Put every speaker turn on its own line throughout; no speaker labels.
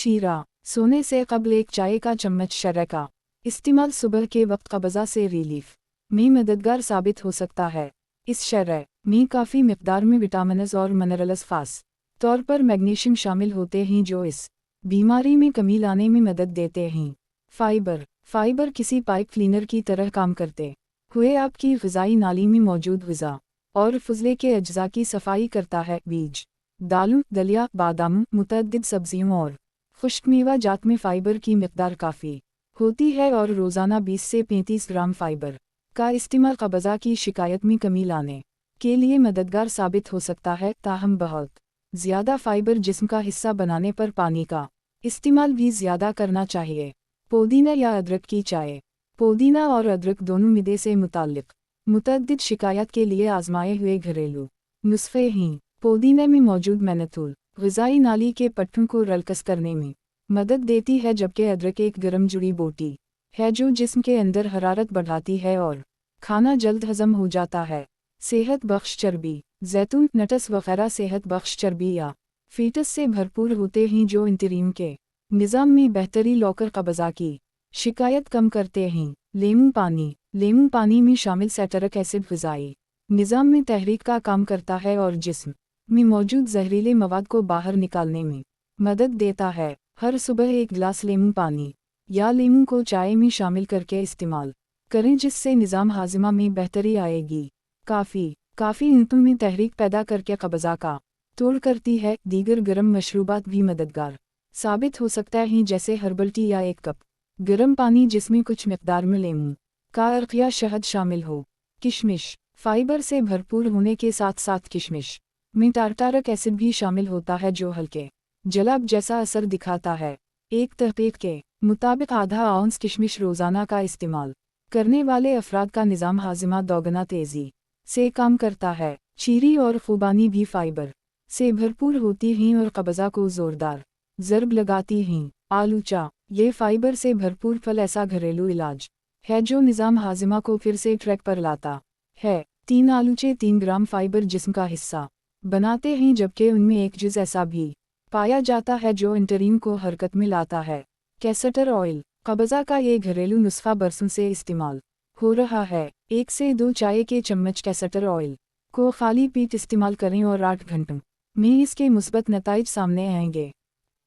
शीरा, सोने से कबल एक चाय का चम्मच शर्र का इस्तेमाल सुबह के वक्त कब्ज़ा से रिलीफ में मददगार साबित हो सकता है। इस शर्र में काफ़ी मिक़दार में विटामिन्स और मिनरल्स खास तौर पर मैग्नीशियम शामिल होते हैं जो इस बीमारी में कमी लाने में मदद देते हैं। फाइबर किसी पाइप क्लीनर की तरह काम करते हुए आपकी ग़िज़ाई नाली में मौजूद ग़िज़ा और फुज़ले के अज्जा की सफाई करता है। बीज, दालों, दलिया, बादाम, मुतअद्दिद सब्जियों और खुश्क मेवा जात में फ़ाइबर की मिक़दार काफ़ी होती है और रोज़ाना 20 से 35 ग्राम फ़ाइबर का इस्तेमाल कब्ज़ा की शिकायत में कमी लाने के लिए मददगार साबित हो सकता है। ताहम बहुत ज़्यादा फ़ाइबर जिस्म का हिस्सा बनाने पर पानी का इस्तेमाल भी ज़्यादा करना चाहिए। पुदीना या अदरक की चाय, पुदीना और अदरक दोनों मिदे से मुताल्लिक़ मुतअद्दिद शिकायत के लिए आज़माए हुए घरेलू नुस्खे हैं। पुदीने में मौजूद मेन्थोल ग़िज़ाई नाली के पट्टों को रलकस करने में मदद देती है, जबकि अदरक एक गर्म जुड़ी बूटी है जो जिस्म के अंदर हरारत बढ़ाती है और खाना जल्द हज़म हो जाता है। सेहत बख्श चर्बी, जैतून, नट्स वगैरह सेहत बख्श चर्बी या फ़ीटस से भरपूर होते हैं जो इंतरीम के निज़ाम में बेहतरी लाकर कब्ज़ा की शिकायत कम करते हैं। लेमू पानी में शामिल सैटरिक एसिड ग़िज़ाई निज़ाम में तहरीक का काम करता है और जिस्म में मौजूद जहरीले मवाद को बाहर निकालने में मदद देता है। हर सुबह एक गिलास लेमू पानी या लेमू को चाय में शामिल करके इस्तेमाल करें, जिससे निज़ाम हाज़िमा में बेहतरी आएगी। काफ़ी इंतों में तहरीक पैदा करके कब्ज़ा का तोड़ करती है। दीगर गर्म मशरूबात भी मददगार साबित हो सकता है, जैसे हर्बल टी या 1 कप गर्म पानी जिसमें कुछ मिक़दार में लेमू का अर्क या शहद शामिल हो। किशमिश, फ़ाइबर से भरपूर होने के साथ साथ किशमिश में टारटारिक एसिड भी शामिल होता है जो हल्के जलाब जैसा असर दिखाता है। एक तहक़ीक़ के मुताबिक आधा आउंस किशमिश रोज़ाना का इस्तेमाल करने वाले अफराद का निज़ाम हाज़िमा दोगुना तेज़ी से काम करता है। चीरी और ख़ुबानी भी फ़ाइबर से भरपूर होती हैं और कब्ज़ा को ज़ोरदार ज़रब लगाती हैं। आलूचा, ये फ़ाइबर से भरपूर फल ऐसा घरेलू इलाज है जो निज़ाम हाज़िमा को फिर से ट्रैक पर लाता है। 3 आलूचे 3 ग्राम फ़ाइबर जिस्म का हिस्सा बनाते हैं, जबकि उनमें एक जुज़ ऐसा भी पाया जाता है जो इंतरीम को हरकत में लाता है। कैस्टर ऑयल, कब्ज़ा का ये घरेलू नुस्खा बरसों से इस्तेमाल हो रहा है। 1 से 2 चाय के चम्मच कैस्टर ऑयल को खाली पेट इस्तेमाल करें और 8 घंटों में इसके मुस्बत नताइज सामने आएंगे।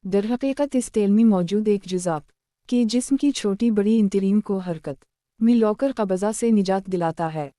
दरहकीकत इस तेल में मौजूद एक जुज़ आपके जिस्म की छोटी बड़ी इंतरीम को हरकत में लाकर कब्ज़ा से निजात दिलाता है।